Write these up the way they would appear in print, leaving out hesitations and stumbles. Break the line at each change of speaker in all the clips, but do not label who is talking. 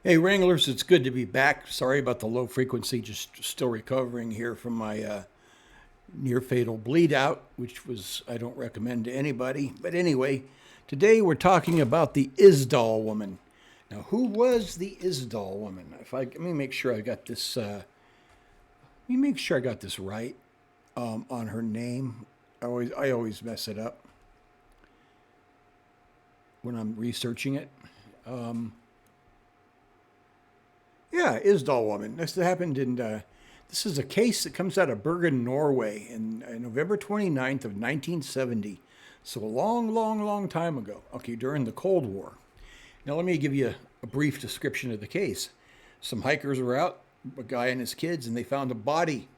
Hey Wranglers, it's good to be back. Sorry about the low frequency, just still recovering here from my near fatal bleed out, which was I don't recommend to anybody. But anyway, today we're talking about the Isdal woman. Now, who was the Isdal woman? Let me make sure I got this. Let me make sure I got this right on her name. I always mess it up when I'm researching it. Um, Yeah, Isdal woman. This happened in. This is a case that comes out of Bergen, Norway, in November 29th of 1970. So a long, long, long time ago. Okay, during the Cold War. Now let me give you a brief description of the case. Some hikers were out, a guy and his kids, and they found a body,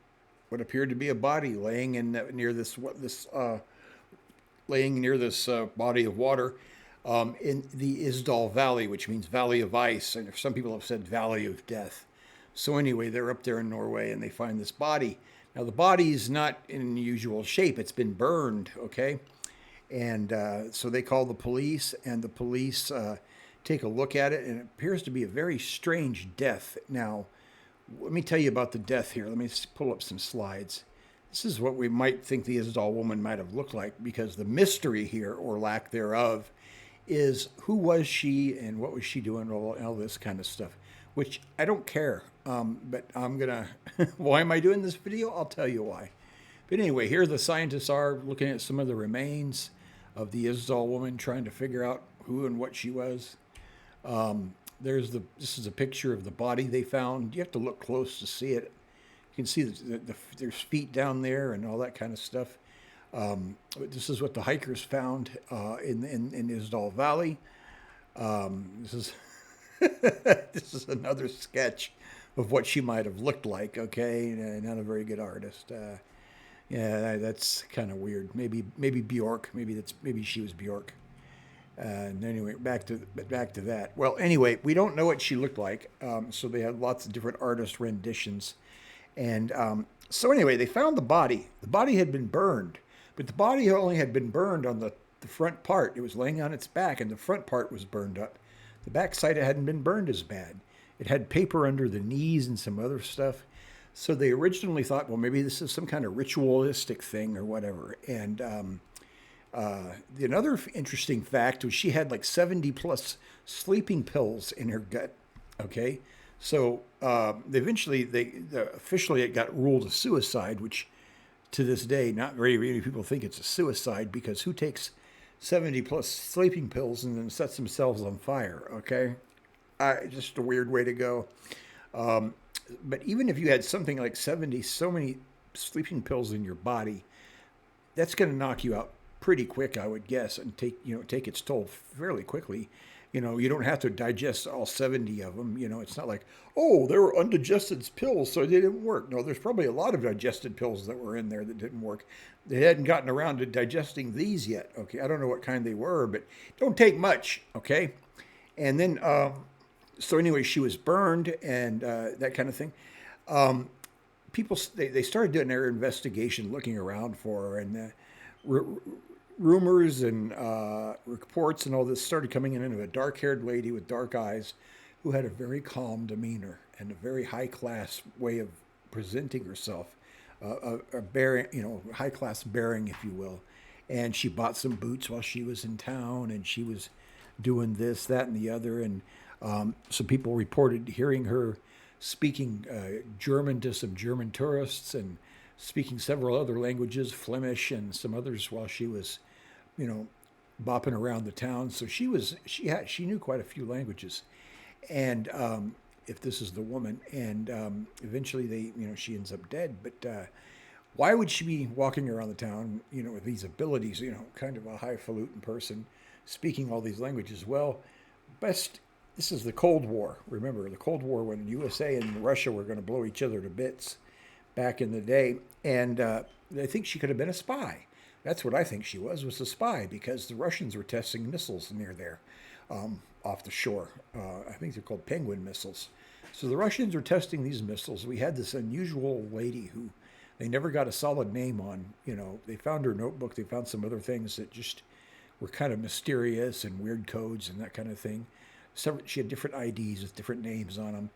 what appeared to be a body, laying in near this body of water in the Isdal Valley, which means Valley of Ice, and some people have said Valley of Death. So anyway, they're up there in Norway and they find this body. Now the body is not in the usual shape; it's been burned. Okay, and so they call the police, and the police take a look at it, and it appears to be a very strange death. Now, let me tell you about the death here. Let me pull up some slides. This is what we might think the Isdal woman might have looked like, because the mystery here, or lack thereof, is who was she and what was she doing, all this kind of stuff, which I don't care. But I'm going to, why am I doing this video? I'll tell you why. But anyway, here the scientists are looking at some of the remains of the Isdal woman, trying to figure out who and what she was. This is a picture of the body they found. You have to look close to see it. You can see there's feet down there and all that kind of stuff. This is what the hikers found in Isdal Valley. This is this is another sketch of what she might have looked like. Okay, not a very good artist. Yeah, that's kind of weird. Maybe Bjork. Maybe she was Bjork. And anyway, back to that. Well, anyway, we don't know what she looked like. So they had lots of different artist renditions, and so anyway, they found the body. The body had been burned, but the body only had been burned on the front part. It was laying on its back, and the front part was burned up. The back side hadn't been burned as bad. It had paper under the knees and some other stuff. So they originally thought, well, maybe this is some kind of ritualistic thing or whatever. And another interesting fact was she had like 70 plus sleeping pills in her gut. Okay, so officially it got ruled a suicide, which to this day not very many people think it's a suicide, because who takes 70 plus sleeping pills and then sets themselves on fire? Okay, just a weird way to go. But even if you had something like 70, so many sleeping pills in your body, that's going to knock you out pretty quick, I would guess, and take its toll fairly quickly. You don't have to digest all 70 of them. It's not like, oh, there were undigested pills, so they didn't work. No, there's probably a lot of digested pills that were in there that didn't work. They hadn't gotten around to digesting these yet. Okay, I don't know what kind they were, but don't take much. Okay, and then so anyway, she was burned and that kind of thing. People they started doing their investigation, looking around for her, and rumors and reports and all this started coming in of a dark-haired lady with dark eyes who had a very calm demeanor and a very high-class way of presenting herself, a bearing, high-class bearing, if you will. And she bought some boots while she was in town, and she was doing this, that, and the other. And some people reported hearing her speaking German to some German tourists, and speaking several other languages, Flemish and some others, while she was, bopping around the town. So she knew quite a few languages, and if this is the woman, and eventually she ends up dead. But why would she be walking around the town, with these abilities, kind of a highfalutin person, speaking all these languages? Well, best. This is the Cold War. Remember the Cold War, when the USA and Russia were going to blow each other to bits back in the day. And I think she could have been a spy. That's what I think she was a spy, because the Russians were testing missiles near there, off the shore. I think they're called Penguin missiles. So the Russians were testing these missiles. We had this unusual lady who they never got a solid name on. They found her notebook. They found some other things that just were kind of mysterious and weird codes and that kind of thing. She had different IDs with different names on them.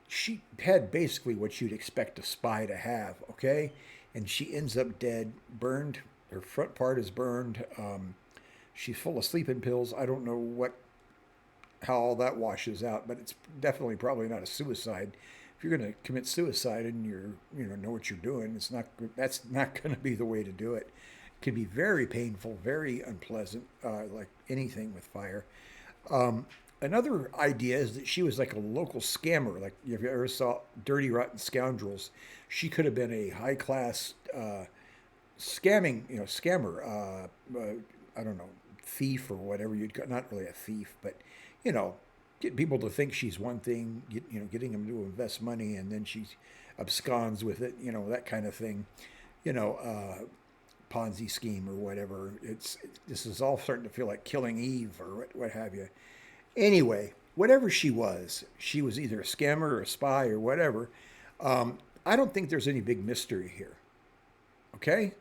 She had basically what you'd expect a spy to have, okay? And she ends up dead, burned. Her front part is burned. She's full of sleeping pills. I don't know how all that washes out, but it's definitely probably not a suicide. If you're going to commit suicide and know what you're doing, that's not going to be the way to do it. It can be very painful, very unpleasant, like anything with fire. Another idea is that she was like a local scammer. Like if you ever saw Dirty Rotten Scoundrels, she could have been a high class scammer. I don't know, thief or whatever you'd call. Not really a thief, but get people to think she's one thing. Getting them to invest money, and then she absconds with it. That kind of thing. Ponzi scheme or whatever. This is all starting to feel like Killing Eve or what have you. Anyway, whatever she was either a scammer or a spy or whatever. I don't think there's any big mystery here. Okay?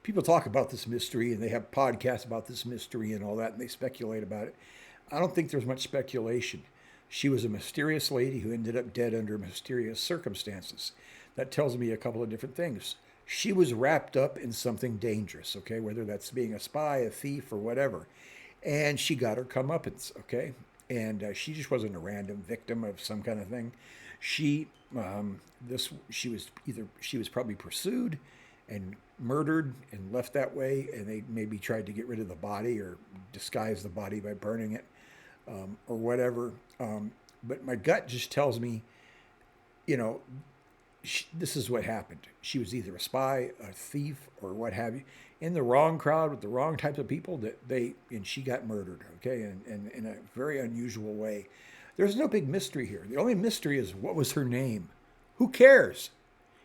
People talk about this mystery and they have podcasts about this mystery and all that, and they speculate about it. I don't think there's much speculation. She was a mysterious lady who ended up dead under mysterious circumstances. That tells me a couple of different things. She was wrapped up in something dangerous, okay, whether that's being a spy, a thief, or whatever. And she got her comeuppance, okay? And she just wasn't a random victim of some kind of thing. She was probably pursued and murdered and left that way, and they maybe tried to get rid of the body or disguise the body by burning it or whatever. But my gut just tells me, this is what happened. She was either a spy, a thief, or what have you, in the wrong crowd with the wrong type of people and she got murdered, okay, and in a very unusual way. There's no big mystery here. The only mystery is, what was her name? Who cares?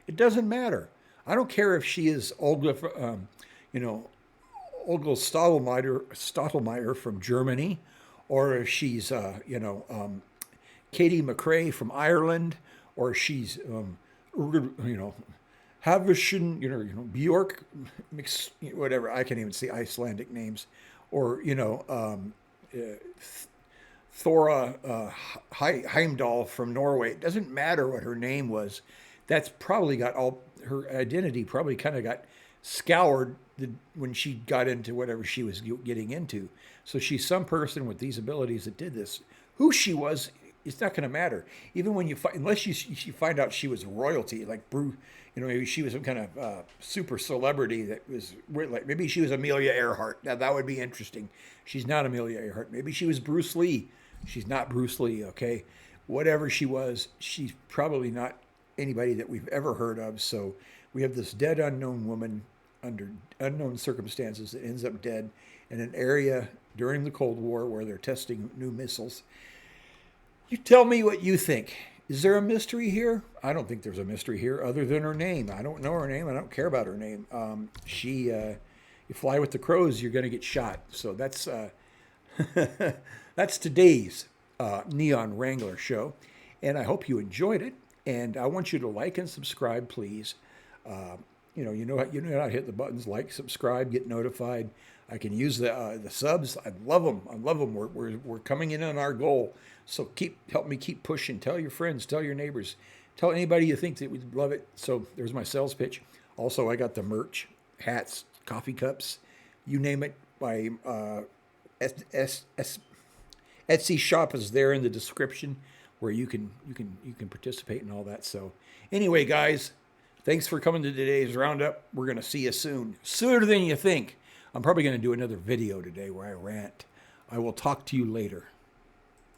It doesn't matter. I don't care if she is Olga Stottlemyre from Germany, or if she's Katie McRae from Ireland, or she's Havishun, Bjork, whatever. I can't even say Icelandic names, or Thora Heimdall from Norway. It doesn't matter what her name was. That's probably got all her identity. Probably kind of got scoured when she got into whatever she was getting into. So she's some person with these abilities that did this. Who she was, it's not going to matter. Even when unless you find out she was royalty, like maybe she was some kind of super celebrity that was like, maybe she was Amelia Earhart. Now that would be interesting. She's not Amelia Earhart. Maybe she was Bruce Lee. She's not Bruce Lee. Okay, whatever she was, she's probably not anybody that we've ever heard of. So we have this dead unknown woman under unknown circumstances that ends up dead in an area during the Cold War where they're testing new missiles. You tell me what you think. Is there a mystery here? I don't think there's a mystery here other than her name. I don't know her name. I don't care about her name. You fly with the crows, you're going to get shot. So that's that's today's Neon Wrangler show, and I hope you enjoyed it. And I want you to like and subscribe, please. You know how to hit the buttons: like, subscribe, get notified. I can use the subs. I love them. I love them. We're coming in on our goal. So help me keep pushing. Tell your friends. Tell your neighbors. Tell anybody you think that would love it. So there's my sales pitch. Also, I got the merch, hats, coffee cups, you name it. My Etsy shop is there in the description where you can participate in all that. So anyway, guys, thanks for coming to today's roundup. We're gonna see you soon, sooner than you think. I'm probably gonna do another video today where I rant. I will talk to you later.